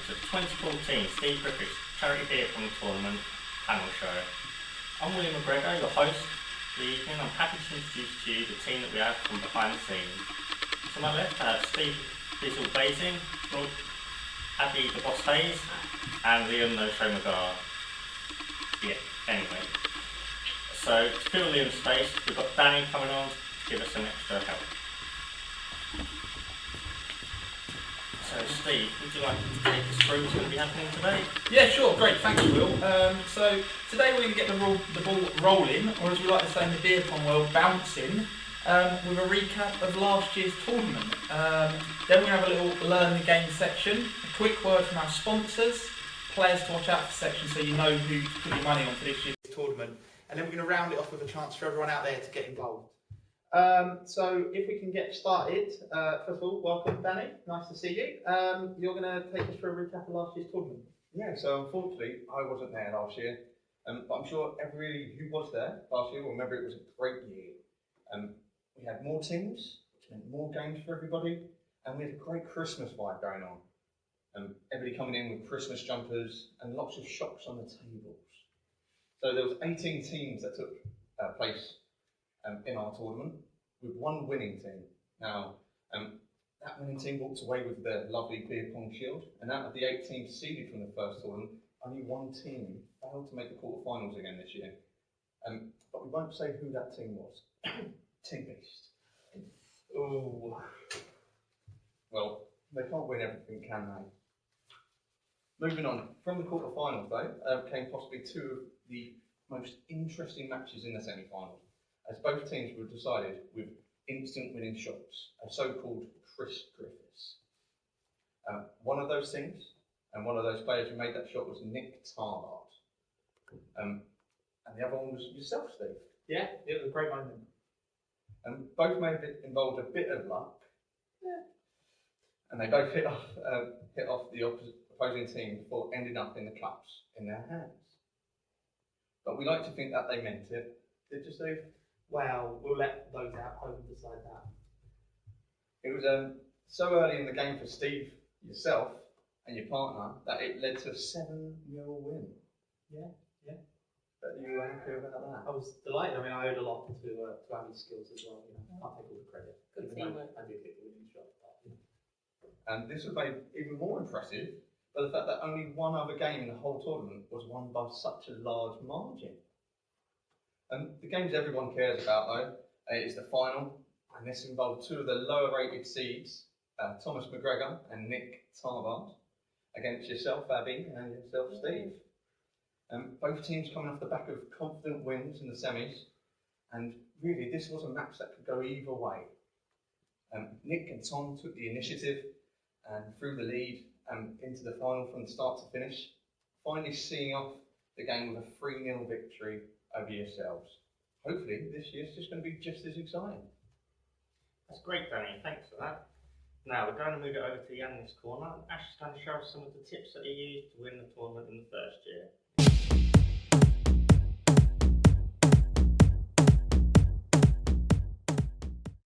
to the 2014 Steve Griffiths Charity Beer Pong Tournament panel show. I'm William McGregor, your host for the evening. I'm happy to introduce to you the team that we have from behind the scenes. To my left, I have Steve Bizzle Basing, Abby the Boss Hayes, and Liam No Show McGar. Yeah, anyway. So, to fill Liam's space, we've got Danny coming on to give us some extra help. So Steve, would you like to take us through what's going to be happening today? Yeah, sure, great, thanks Will. So today we're going to get the ball rolling, or as we like to say in the beer pong world, bouncing, with a recap of last year's tournament. Then we're going to have a little learn the game section, a quick word from our sponsors, players to watch out for section so you know who to put your money on for this year's tournament. And then we're going to round it off with a chance for everyone out there to get involved. So if we can get started, first of all, welcome Danny, nice to see you. You're going to take us through a recap of last year's tournament. Yeah, so unfortunately I wasn't there last year, but I'm sure everybody who was there last year will remember it was a great year. We had more teams, which meant more games for everybody, and we had a great Christmas vibe going on. Everybody coming in with Christmas jumpers and lots of shops on the tables. So there was 18 teams that took place in our tournament, with one winning team. Now, that winning team walked away with the lovely beer pong shield, and out of the 8 teams seeded from the first tournament, only one team failed to make the quarterfinals again this year. But we won't say who that team was. Team Beast. Oh. Well, they can't win everything, can they? Moving on, from the quarterfinals though, came possibly 2 of the most interesting matches in the semi-finals, as both teams were decided with instant winning shots, a so-called Chris Griffiths. One of those teams and one of those players who made that shot was Nick Tarbart. And the other one was yourself, Steve. Yeah, it was a great moment. Both may have involved a bit of luck, and they both hit off the opposing team before ending up in the cups in their hands. But we like to think that they meant it. Did you, Steve? Well, we'll let those at home decide that. It was so early in the game for Steve, yourself, and your partner that it led to a 7-0 win. Yeah. But you were happy about that? I was delighted. I mean, I owed a lot to Abby's skills as well. You know, I'll take all the credit. Good teamwork. I did hit the winning shot. And this was made even more impressive by the fact that only one other game in the whole tournament was won by such a large margin. The games everyone cares about though is the final, and this involved 2 of the lower rated seeds, Thomas McGregor and Nick Tarbart, against yourself, Abby, and yourself, Steve. Both teams coming off the back of confident wins in the semis, and really this was a match that could go either way. Nick and Tom took the initiative and threw the lead into the final from the start to finish, finally seeing off the game with a 3-0 victory over yourselves. Hopefully this year's just going to be just as exciting. That's great, Danny, thanks for that. Now we're going to move it over to Jan in this corner, and Ash is going to show us some of the tips that he used to win the tournament in the first year.